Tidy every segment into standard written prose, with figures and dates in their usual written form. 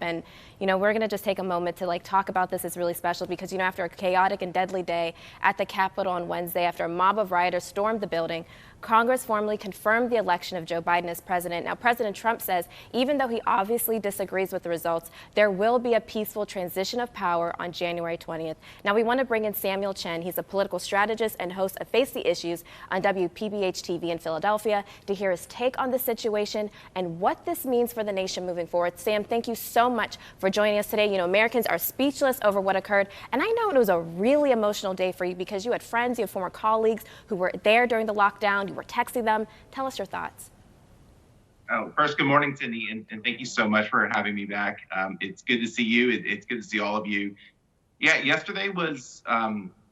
And, we're going to just take a moment to talk about this. It's really special because, after a chaotic and deadly day at the Capitol on Wednesday, after a mob of rioters stormed the building, Congress formally confirmed the election of Joe Biden as president. Now, President Trump says even though he obviously disagrees with the results, there will be a peaceful transition of power on January 20th. Now, we want to bring in Chen. He's a political strategist and host of Face the Issues on WPBH TV in Philadelphia to hear his take on the situation and what this means for the nation moving forward. Sam, thank you so much for joining us today. Americans are speechless over what occurred. And I know it was a really emotional day for you because you had friends, you had former colleagues who were there during the lockdown. You were texting them. Tell us your thoughts. Oh, first, good morning, Sydney, and thank you so much for having me back. It's good to see you. It's good to see all of you. Yeah, yesterday was,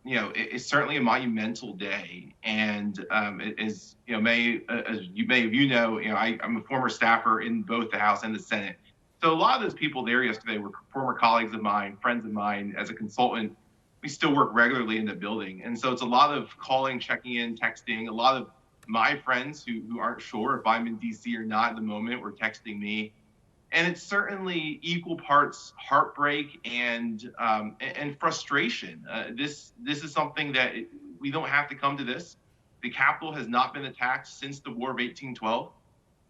it's certainly a monumental day, and as you may know, I'm a former staffer in both the House and the Senate. So a lot of those people there yesterday were former colleagues of mine, friends of mine. As a consultant, we still work regularly in the building, and so it's a lot of calling, checking in, texting. A lot of my friends who aren't sure if I'm in DC or not at the moment were texting me. And it's certainly equal parts heartbreak and frustration. This is something that we don't have to come to this. The Capitol has not been attacked since the War of 1812.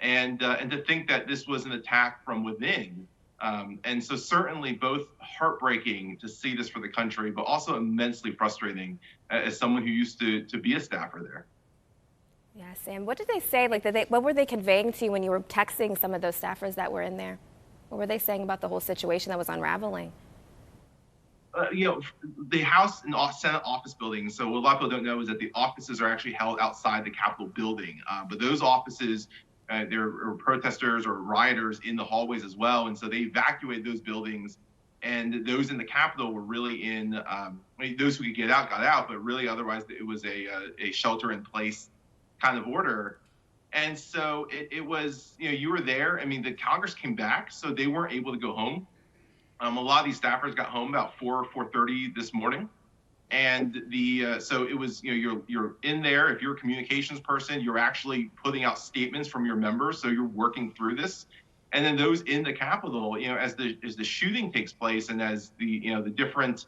And to think that this was an attack from within. And so certainly both heartbreaking to see this for the country, but also immensely frustrating as someone who used to be a staffer there. Yeah, Sam, what did they say? What were they conveying to you when you were texting some of those staffers that were in there? What were they saying about the whole situation that was unraveling? The House and Senate office buildings. So what a lot of people don't know is that the offices are actually held outside the Capitol building. But those offices, there are protesters or rioters in the hallways as well. And so they evacuated those buildings. And those in the Capitol were really in, those who could get out got out, but really otherwise it was a shelter in place kind of order. And so it was, you were there. I mean, the Congress came back, so they weren't able to go home. A lot of these staffers got home about 4:30 this morning. And so it was, you're in there. If you're a communications person, you're actually putting out statements from your members. So you're working through this. And then those in the Capitol, as the shooting takes place and as the different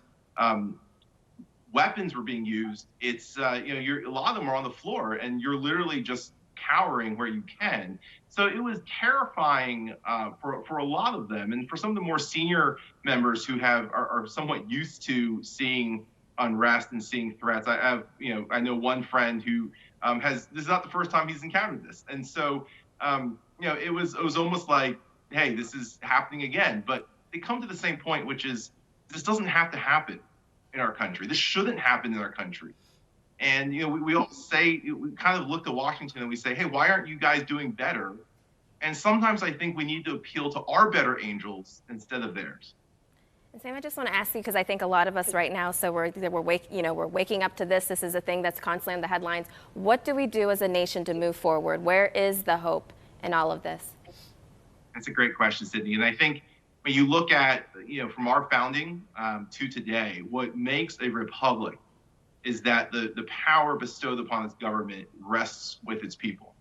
weapons were being used, it's a lot of them are on the floor and you're literally just cowering where you can. So it was terrifying for a lot of them, and for some of the more senior members who are somewhat used to seeing unrest and seeing threats. I know one friend who this is not the first time he's encountered this, and so it was almost like, hey, this is happening again. But they come to the same point, which is this doesn't have to happen in our country. This shouldn't happen in our country. And, we all say, we kind of look to Washington and we say, hey, why aren't you guys doing better? And sometimes I think we need to appeal to our better angels instead of theirs. And Sam, I just want to ask you, because I think a lot of us right now, so we're waking up to this. This is a thing that's constantly in the headlines. What do we do as a nation to move forward? Where is the hope in all of this? That's a great question, Sydney. And I think when you look at, from our founding to today, what makes a republic is that the power bestowed upon its government rests with its people.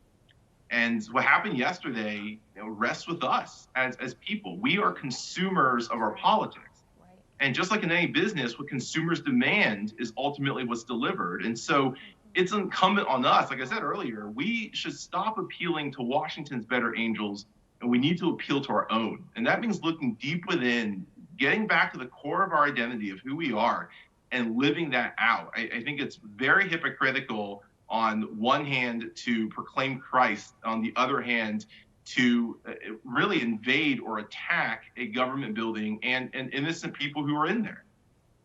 And what happened yesterday rests with us as people. We are consumers of our politics. Right. And just like in any business, what consumers demand is ultimately what's delivered. And so it's incumbent on us, like I said earlier, we should stop appealing to Washington's better angels, and we need to appeal to our own. And that means looking deep within, getting back to the core of our identity of who we are and living that out. I think it's very hypocritical on one hand to proclaim Christ, on the other hand to really invade or attack a government building and innocent people who are in there.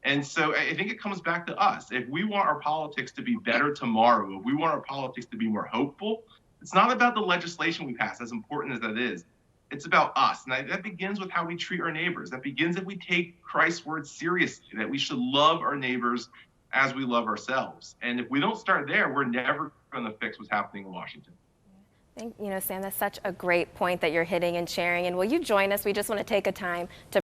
And so I think it comes back to us. If we want our politics to be better tomorrow, if we want our politics to be more hopeful, it's not about the legislation we pass, as important as that is. It's about us. And that begins with how we treat our neighbors. That begins if we take Christ's word seriously, that we should love our neighbors as we love ourselves. And if we don't start there, we're never going to fix what's happening in Washington. Sam, that's such a great point that you're hitting and sharing. And will you join us? We just want to take a time to